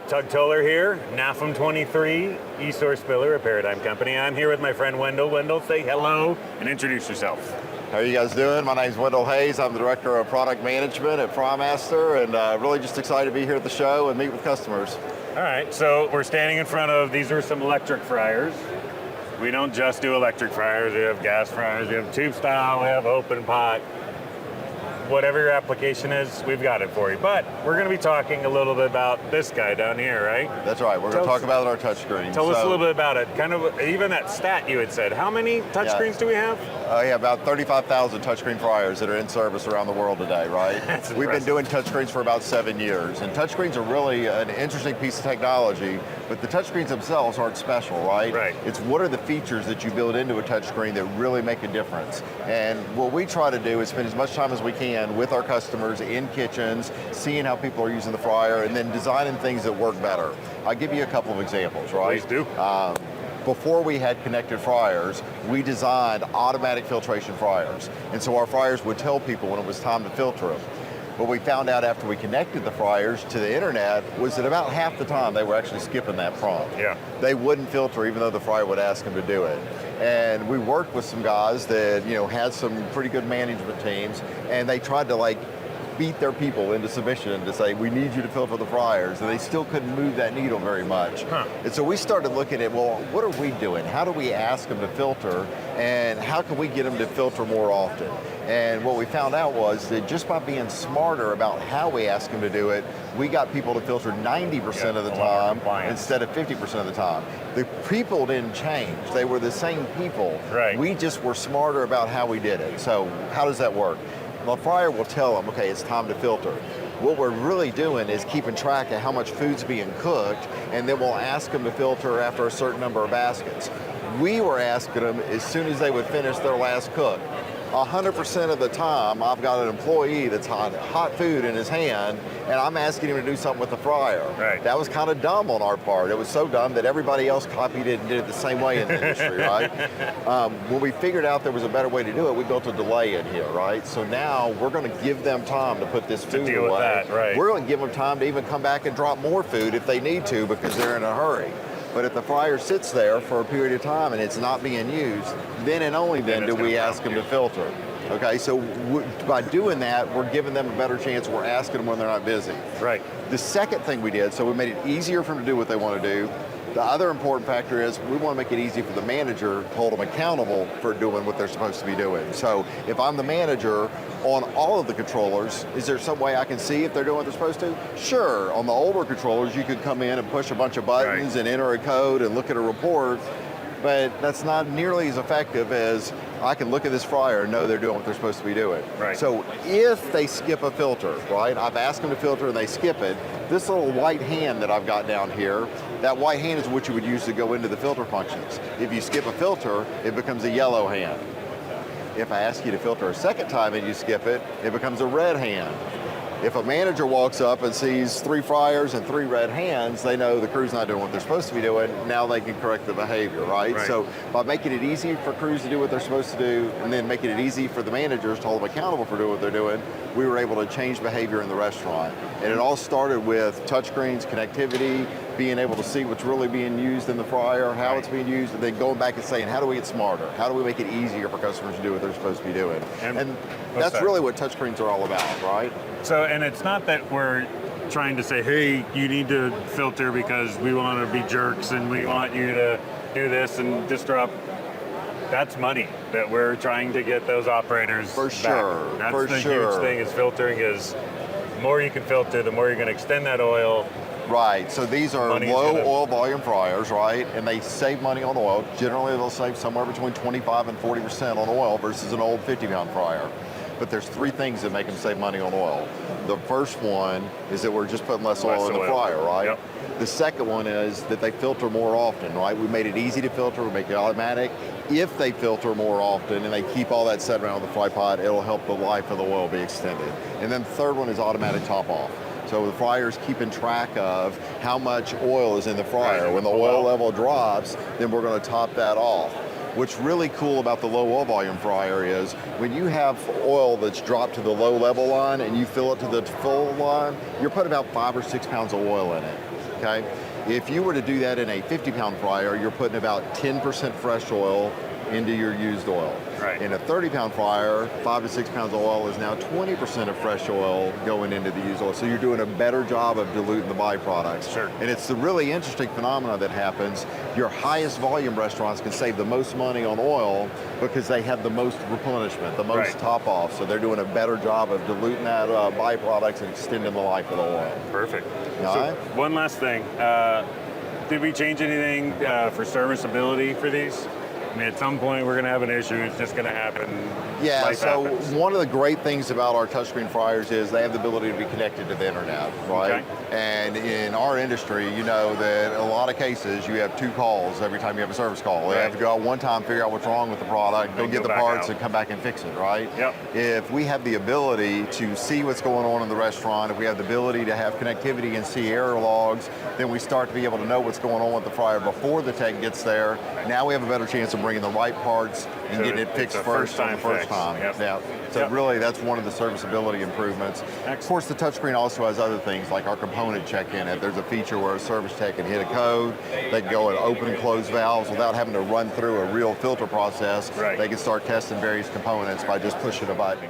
Tug Toler here, NAFEM 23, e-source filler, a Paradigm company. I'm here with my friend Wendell. Wendell, say hello and introduce yourself. How are you guys doing? My name's Wendell Hayes. I'm the Director of Product Management at Frymaster, and really just excited to be here at the show and meet with customers. All right, so we're standing in front of, these are some electric fryers. We don't just do electric fryers, we have gas fryers, we have tube style, we have open pot. Whatever your application is, we've got it for you. But we're going to be talking a little bit about this guy down here, right? That's right. We're going to talk about our touchscreen. Tell us a little bit about it. Kind of, even that stat you had said. How many touchscreens do we have? About 35,000 touchscreen fryers that are in service around the world today, right? That's We've been doing touchscreens for about 7 years, and touchscreens are really an interesting piece of technology, but the touchscreens themselves aren't special, right? Right. It's what are the features that you build into a touchscreen that really make a difference. And what we try to do is spend as much time as we can with our customers in kitchens, seeing how people are using the fryer, and then designing things that work better. I'll give you a couple of examples, right? Please do. Before we had connected fryers, we designed automatic filtration fryers. And so our fryers would tell people when it was time to filter them. What we found out after we connected the fryers to the internet was that about half the time they were actually skipping that prompt. Yeah. They wouldn't filter even though the fryer would ask them to do it. And we worked with some guys that had some pretty good management teams, and they tried to beat their people into submission to say, we need you to filter the fryers, and they still couldn't move that needle very much. And so we started looking at, well, what are we doing? How do we ask them to filter, and how can we get them to filter more often? And what we found out was that just by being smarter about how we ask them to do it, we got people to filter 90% of the time instead of 50% of the time. The people didn't change. They were the same people. Right. We just were smarter about how we did it. So how does that work? The fryer will tell them, okay, it's time to filter. What we're really doing is keeping track of how much food's being cooked, and then we'll ask them to filter after a certain number of baskets. We were asking them as soon as they would finish their last cook. 100% of the time, I've got an employee that's hot food in his hand, and I'm asking him to do something with the fryer. Right. That was kind of dumb on our part. It was so dumb that everybody else copied it and did it the same way in the industry, right? When we figured out there was a better way to do it, we built a delay in here, right? So now we're going to give them time to put this food away. To deal with that, right. We're going to give them time to even come back and drop more food if they need to because they're in a hurry. But if the fryer sits there for a period of time and it's not being used, then and only then do we ask them to filter. Okay, so by doing that, we're giving them a better chance. We're asking them when they're not busy. Right. The second thing we did, so we made it easier for them to do what they want to do. The other important factor is we want to make it easy for the manager to hold them accountable for doing what they're supposed to be doing. So if I'm the manager on all of the controllers, is there some way I can see if they're doing what they're supposed to? Sure, on the older controllers, you could come in and push a bunch of buttons and enter a code and look at a report, but that's not nearly as effective as I can look at this fryer and know they're doing what they're supposed to be doing. Right. So if they skip a filter, right, I've asked them to filter and they skip it, this little white hand that I've got down here, that white hand is what you would use to go into the filter functions. If you skip a filter, it becomes a yellow hand. If I ask you to filter a second time and you skip it, it becomes a red hand. If a manager walks up and sees 3 fryers and 3 red hands, they know the crew's not doing what they're supposed to be doing. Now they can correct the behavior, right? So by making it easy for crews to do what they're supposed to do, and then making it easy for the managers to hold them accountable for doing what they're doing, we were able to change behavior in the restaurant. And it all started with touchscreens, connectivity, being able to see what's really being used in the fryer, how it's being used, and then going back and saying, how do we get smarter? How do we make it easier for customers to do what they're supposed to be doing? And that's really what touchscreens are all about, right? So, and it's not that we're trying to say, hey, you need to filter because we want to be jerks and we want you to do this and disrupt. That's money that we're trying to get those operators For sure, back. That's for the sure. huge thing is filtering is the more you can filter, the more you're going to extend that oil. Right, so these are low oil volume fryers, right? And they save money on oil. Generally, they'll save somewhere between 25 and 40% on oil versus an old 50-pound fryer. But there's 3 things that make them save money on oil. The first one is that we're just putting less oil in the fryer, right? Yep. The second one is that they filter more often, right? We made it easy to filter, we make it automatic. If they filter more often and they keep all that set around the fry pot, it'll help the life of the oil be extended. And then the third one is automatic top off. So the fryer's keeping track of how much oil is in the fryer. When the oil level drops, then we're going to top that off. What's really cool about the low oil volume fryer is when you have oil that's dropped to the low level line and you fill it to the full line, you're putting about 5 or 6 pounds of oil in it. okay? If you were to do that in a 50-pound fryer, you're putting about 10% fresh oil into your used oil. Right. In a 30-pound fryer, 5 to 6 pounds of oil is now 20% of fresh oil going into the used oil. So you're doing a better job of diluting the byproducts. Sure. And it's the really interesting phenomenon that happens. Your highest volume restaurants can save the most money on oil because they have the most replenishment, the most Right. top off. So they're doing a better job of diluting that byproducts and extending the life of the oil. Perfect. All So right. one last thing. Did we change anything for serviceability for these? I mean, at some point we're going to have an issue. It's just going to happen. Yeah, Life so happens. one of the great things about our touchscreen fryers is they have the ability to be connected to the internet, right? Okay. And in our industry, you know that in a lot of cases you have 2 calls every time you have a service call. They Right. have to go out one time, figure out what's wrong with the product, go Then get go the back parts out. and come back and fix it, right? Yep. If we have the ability to see what's going on in the restaurant, if we have the ability to have connectivity and see error logs, then we start to be able to know what's going on with the fryer before the tech gets there. Now we have a better chance of bringing the right parts and So getting it it's fixed a first on the first-time first fix. time. Yep. Yeah. So Yep. really, that's one of the serviceability improvements. Of course, the touchscreen also has other things like our component check in it. There's a feature where a service tech can hit a code, they can go and open and close valves without having to run through a real filter process. Right. They can start testing various components by just pushing a button.